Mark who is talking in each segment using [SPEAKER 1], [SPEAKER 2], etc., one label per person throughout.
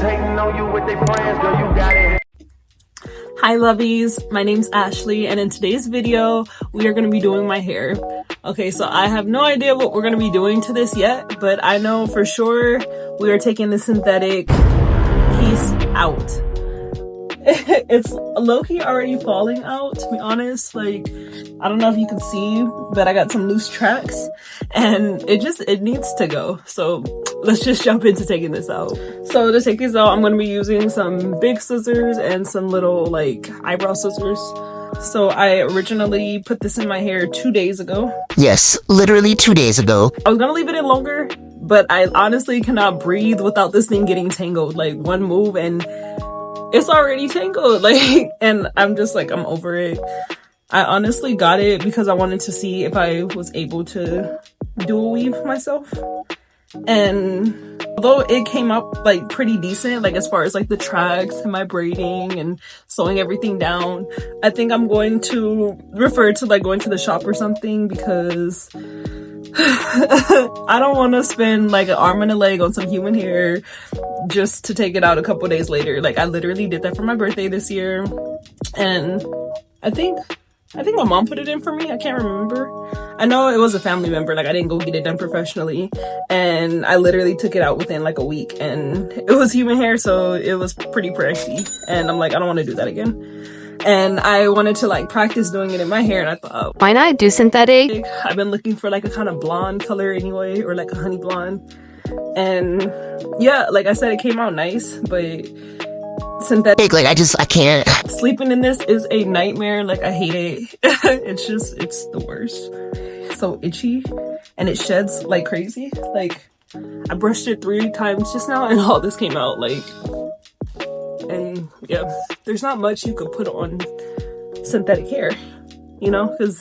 [SPEAKER 1] hating on you with their friends, girl, you got it.
[SPEAKER 2] Hi lovies, my name's Ashley, and in today's video we are going to be doing my hair. Okay, so I have no idea what we're going to be doing to this yet, but I know for sure we are taking the synthetic piece out. It's low-key already falling out, to be honest. Like, I don't know if you can see, but I got some loose tracks and it needs to go. So let's just jump into taking this out. So to take these out, I'm going to be using some big scissors and some little like eyebrow scissors. So I originally put this in my hair 2 days ago.
[SPEAKER 3] Yes, literally 2 days ago.
[SPEAKER 2] I was gonna leave it in longer, but I honestly cannot breathe without this thing getting tangled. Like, one move and it's already tangled, like, and I'm just like, I'm over it. I honestly got it because I wanted to see if I was able to do a weave myself. And although it came up like pretty decent, like as far as like the tracks and my braiding and sewing everything down, I think I'm going to refer to like going to the shop or something, because I don't want to spend like an arm and a leg on some human hair just to take it out a couple days later. Like, I literally did that for my birthday this year, and I think my mom put it in for me. I can't remember. I know it was a family member. Like, I didn't go get it done professionally, and I literally took it out within like a week, and it was human hair, so it was pretty pricey, and I'm like, I don't want to do that again. And I wanted to like practice doing it in my hair, and I thought,
[SPEAKER 3] Why not do synthetic?
[SPEAKER 2] I've been looking for like a kind of blonde color anyway, or like a honey blonde. And yeah, like I said, it came out nice, but synthetic, like I can't. Sleeping in this is a nightmare. Like, I hate it. it's the worst. So itchy, and it sheds like crazy. Like, I brushed it 3 times just now, and all this came out. Like, and yeah, there's not much you could put on synthetic hair, you know, because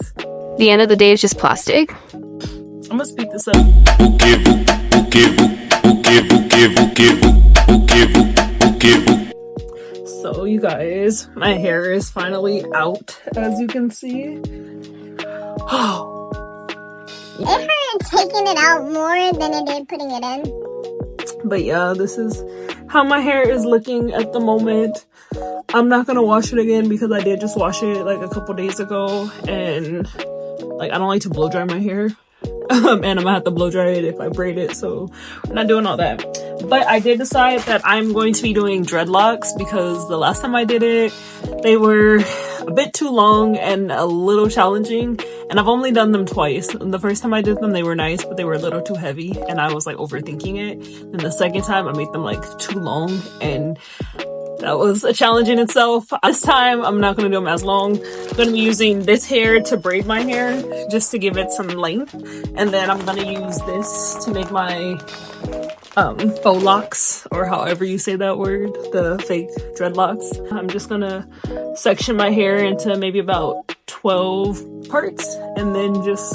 [SPEAKER 3] The end of the day is just plastic.
[SPEAKER 2] I'm gonna speed this up. So you guys, my hair is finally out, as you can see. Oh,
[SPEAKER 4] it hurt taking it out more than it did putting it in.
[SPEAKER 2] but yeah, this is how my hair is looking at the moment. I'm not gonna wash it again because I did just wash it like a couple days ago, and like, I don't like to blow dry my hair. And I'm gonna have to blow dry it if I braid it, so we're not doing all that. But I did decide that I'm going to be doing dreadlocks, because the last time I did it, they were a bit too long and a little challenging, and I've only done them twice. And the first time I did them, they were nice, but they were a little too heavy, and I was like overthinking it. And the second time, I made them like too long, and that was a challenge in itself. This time, I'm not going to do them as long. I'm going to be using this hair to braid my hair, just to give it some length. And then I'm going to use this to make my faux locks, or however you say that word, the fake dreadlocks. I'm just going to section my hair into maybe about 12 parts, and then just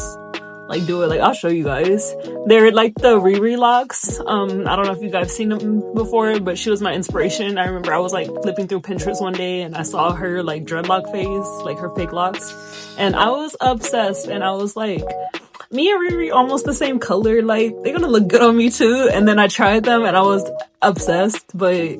[SPEAKER 2] like do it. Like, I'll show you guys. They're like the Riri locks. I don't know if you guys seen them before, but she was my inspiration. I remember I was like flipping through Pinterest one day, and I saw her like dreadlock phase, like her fake locks, and I was obsessed. And I was like, me and Riri almost the same color, like they're gonna look good on me too. And then I tried them, and I was obsessed. But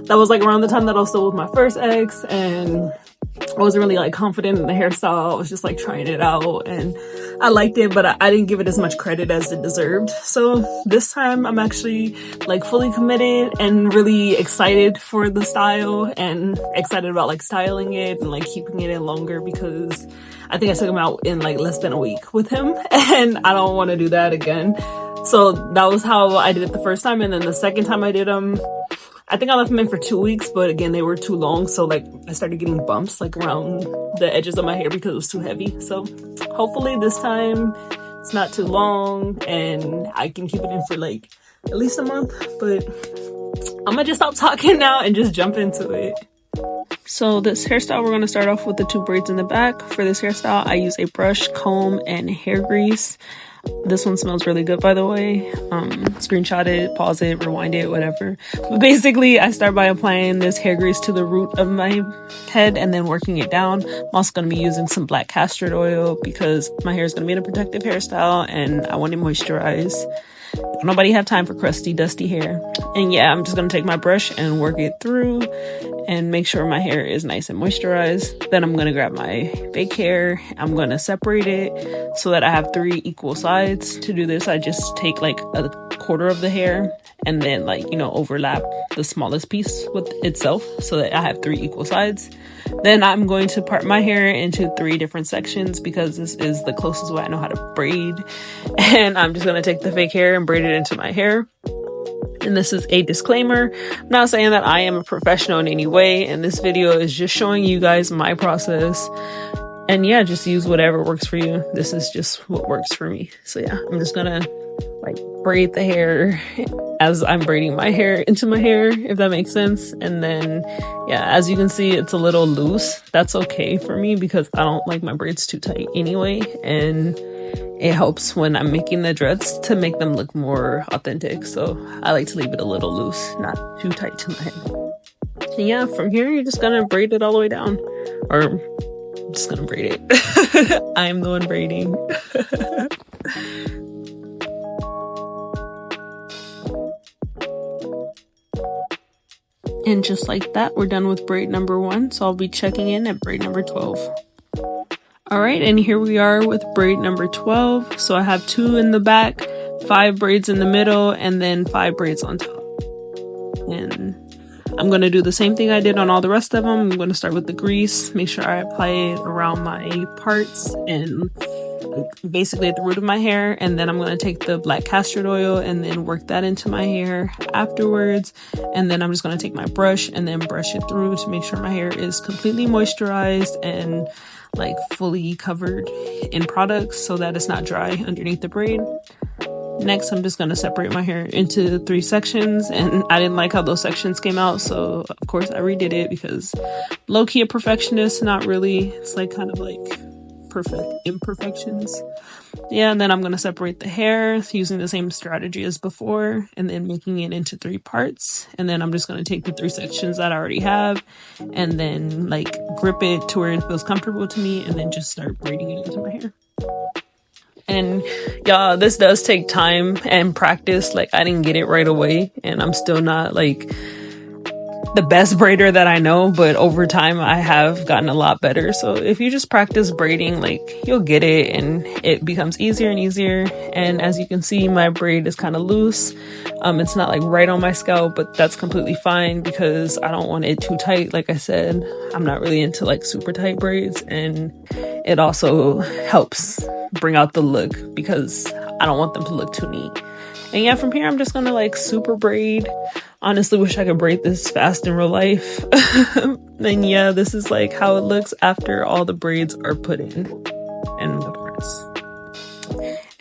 [SPEAKER 2] that was like around the time that I was still with my first ex, and I wasn't really like confident in the hairstyle. I was just like trying it out, and I liked it, but I didn't give it as much credit as it deserved. So this time I'm actually like fully committed and really excited for the style, and excited about like styling it and like keeping it in longer, because I think I took him out in like less than a week with him, and I don't want to do that again. So that was how I did it the first time. And then the second time I did them, I think I left them in for 2 weeks, but again, they were too long. So like, I started getting bumps like around the edges of my hair because it was too heavy. So hopefully this time it's not too long, and I can keep it in for like at least a month. But I'm gonna just stop talking now and just jump into it. So this hairstyle, we're gonna start off with the 2 braids in the back. For this hairstyle, I use a brush, comb, and hair grease. This one smells really good, by the way. Screenshot it, pause it, rewind it, whatever. But basically, I start by applying this hair grease to the root of my head and then working it down. I'm also going to be using some black castor oil because my hair is going to be in a protective hairstyle and I want it moisturized. Nobody have time for crusty, dusty hair. And yeah, I'm just gonna take my brush and work it through and make sure my hair is nice and moisturized. Then I'm gonna grab my fake hair. I'm gonna separate it so that I have 3 equal sides. To do this, I just take like a quarter of the hair and then, like, you know, overlap the smallest piece with itself so that I have 3 equal sides. Then I'm going to part my hair into 3 different sections because this is the closest way I know how to braid. And I'm just going to take the fake hair and braid it into my hair. And this is a disclaimer. I'm not saying that I am a professional in any way, and this video is just showing you guys my process. And yeah, just use whatever works for you. This is just what works for me. So yeah, I'm just gonna like braid the hair as I'm braiding my hair into my hair, if that makes sense. And then yeah, as you can see, it's a little loose. That's okay for me because I don't like my braids too tight anyway, and it helps when I'm making the dreads to make them look more authentic. So I like to leave it a little loose, not too tight to my head. And yeah, from here you're just gonna braid it all the way down, or I'm just gonna braid it. I'm the one braiding. And just like that, we're done with braid number 1. So I'll be checking in at braid number 12. All right, and here we are with braid number 12. So I have 2 in the back, 5 braids in the middle, and then 5 braids on top. And I'm going to do the same thing I did on all the rest of them. I'm going to start with the grease, make sure I apply it around my parts and basically at the root of my hair. And then I'm going to take the black castor oil and then work that into my hair afterwards. And then I'm just going to take my brush and then brush it through to make sure my hair is completely moisturized and like fully covered in products so that it's not dry underneath the braid. Next, I'm just going to separate my hair into 3 sections, and I didn't like how those sections came out, so of course I redid it because low-key a perfectionist, not really. It's like kind of like perfect imperfections. Yeah, and then I'm going to separate the hair using the same strategy as before and then making it into 3 parts. And then I'm just going to take the 3 sections that I already have and then like grip it to where it feels comfortable to me and then just start braiding it into my hair. And y'all, this does take time and practice. Like, I didn't get it right away, and I'm still not like the best braider that I know, but over time I have gotten a lot better. So if you just practice braiding, like, you'll get it and it becomes easier and easier. And as you can see, my braid is kind of loose. It's not like right on my scalp, but that's completely fine because I don't want it too tight. Like I said, I'm not really into like super tight braids, and it also helps bring out the look because I don't want them to look too neat. And yeah, from here I'm just gonna like super braid. Honestly, wish I could braid this fast in real life. And yeah, this is like how it looks after all the braids are put in and the parts.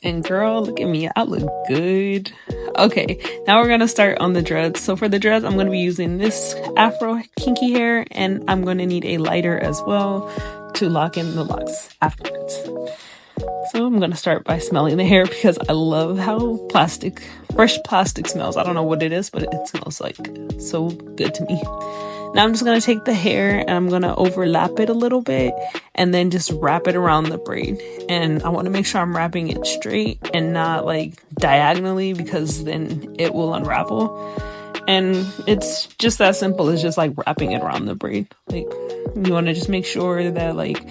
[SPEAKER 2] And girl, look at me, I look good. Okay, now we're gonna start on the dreads. So for the dreads, I'm gonna be using this afro kinky hair, and I'm gonna need a lighter as well to lock in the locks afterwards. So I'm going to start by smelling the hair because I love how fresh plastic smells. I don't know what it is, but it smells like so good to me. Now I'm just going to take the hair and I'm going to overlap it a little bit and then just wrap it around the braid. And I want to make sure I'm wrapping it straight and not like diagonally because then it will unravel. And it's just that simple. It's just like wrapping it around the braid. Like, you want to just make sure that like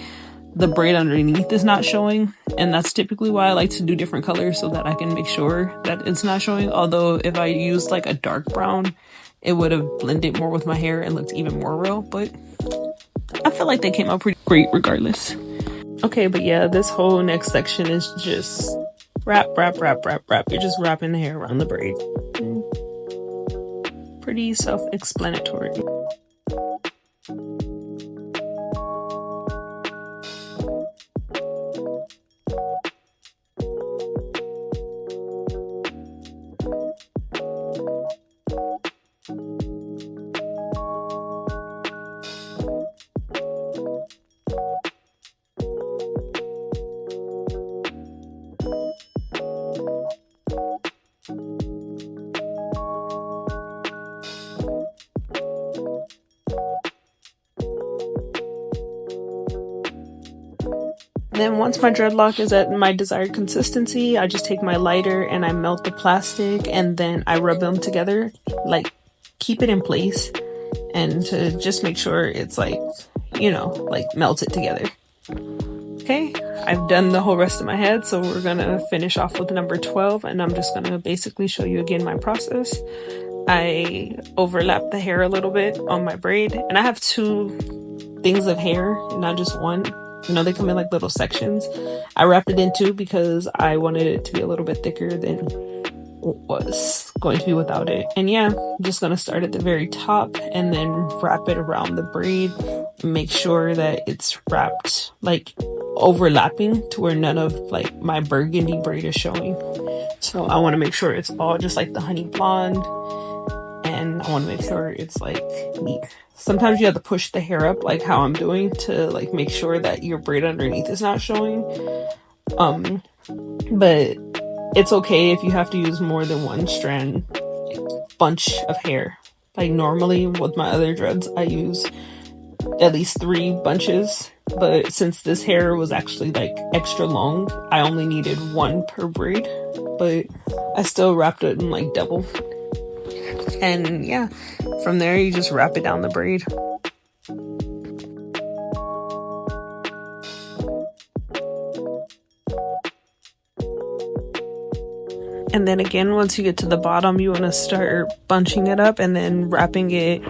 [SPEAKER 2] the braid underneath is not showing, and that's typically why I like to do different colors so that I can make sure that it's not showing. Although if I used like a dark brown, it would have blended more with my hair and looked even more real, but I feel like they came out pretty great regardless. Okay, but yeah, this whole next section is just wrap. You're just wrapping the hair around the braid. Pretty self-explanatory. Then once my dreadlock is at my desired consistency, I just take my lighter and I melt the plastic, and then I rub them together, like keep it in place, and to just make sure it's like, you know, like melt it together. Okay, I've done the whole rest of my head, so we're gonna finish off with number 12, and I'm just gonna basically show you again my process. I overlap the hair a little bit on my braid, and I have 2 things of hair, not just one. You know, they come in like little sections. I wrapped it in 2 because I wanted it to be a little bit thicker than it was going to be without it. And yeah, I'm just gonna start at the very top and then wrap it around the braid. Make sure that it's wrapped like overlapping to where none of like my burgundy braid is showing. So I want to make sure it's all just like the honey blonde, and I want to make sure it's like neat. Sometimes you have to push the hair up like how I'm doing to like make sure that your braid underneath is not showing. But it's okay if you have to use more than one strand bunch of hair. Like normally with my other dreads I use at least 3 bunches, but since this hair was actually like extra long, I only needed 1 per braid, but I still wrapped it in like double. And yeah, from there you just wrap it down the braid. And then again, once you get to the bottom, you want to start bunching it up and then wrapping it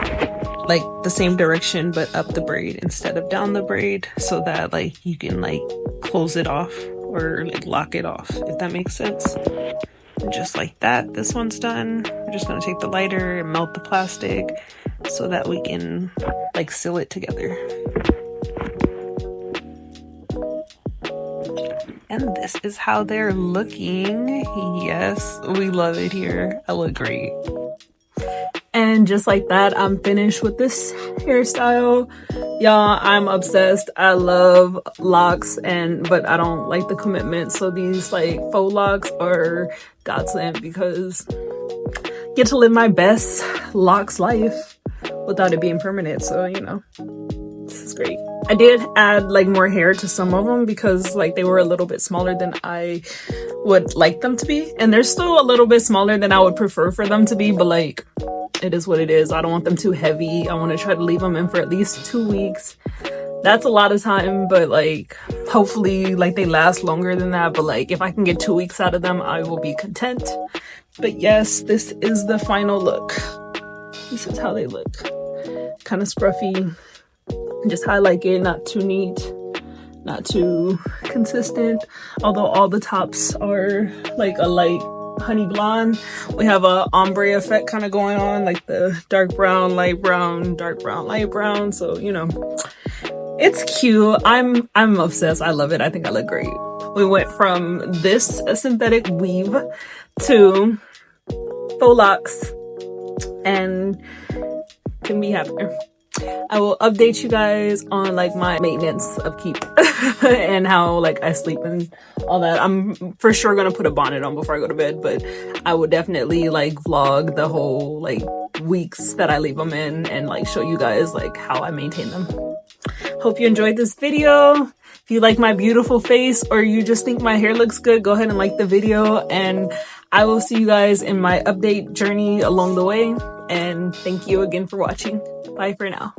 [SPEAKER 2] like the same direction but up the braid instead of down the braid, so that like you can like close it off or like lock it off, if that makes sense. And just like that, this one's done. We're just gonna take the lighter and melt the plastic so that we can like seal it together. And this is how they're looking. Yes, we love it here. I look great. And just like that, I'm finished with this hairstyle. Y'all, I'm obsessed. I love locks, but I don't like the commitment. So these like faux locks are godsend because I get to live my best locks life without it being permanent. So, you know, this is great. I did add like more hair to some of them because like they were a little bit smaller than I would like them to be. And they're still a little bit smaller than I would prefer for them to be, but like, it is what it is. I don't want them too heavy. I want to try to leave them in for at least 2 weeks. That's a lot of time, but like hopefully like they last longer than that. But like if I can get 2 weeks out of them, I will be content. But yes, this is the final look. This is how they look. Kind of scruffy. Just how I like it, not too neat, not too consistent. Although all the tops are like a light honey blonde. We have a ombre effect kind of going on, like the dark brown, light brown, dark brown, light brown. So, you know, it's cute. I'm obsessed. I love it. I think I look great. We went from this synthetic weave to faux locks and couldn't be happier. I will update you guys on like my maintenance upkeep and how like I sleep and all that. I'm for sure gonna put a bonnet on before I go to bed, but I will definitely like vlog the whole like weeks that I leave them in and like show you guys like how I maintain them. Hope you enjoyed this video. If you like my beautiful face or you just think my hair looks good, go ahead and like the video, and I will see you guys in my update journey along the way. And thank you again for watching. Bye for now.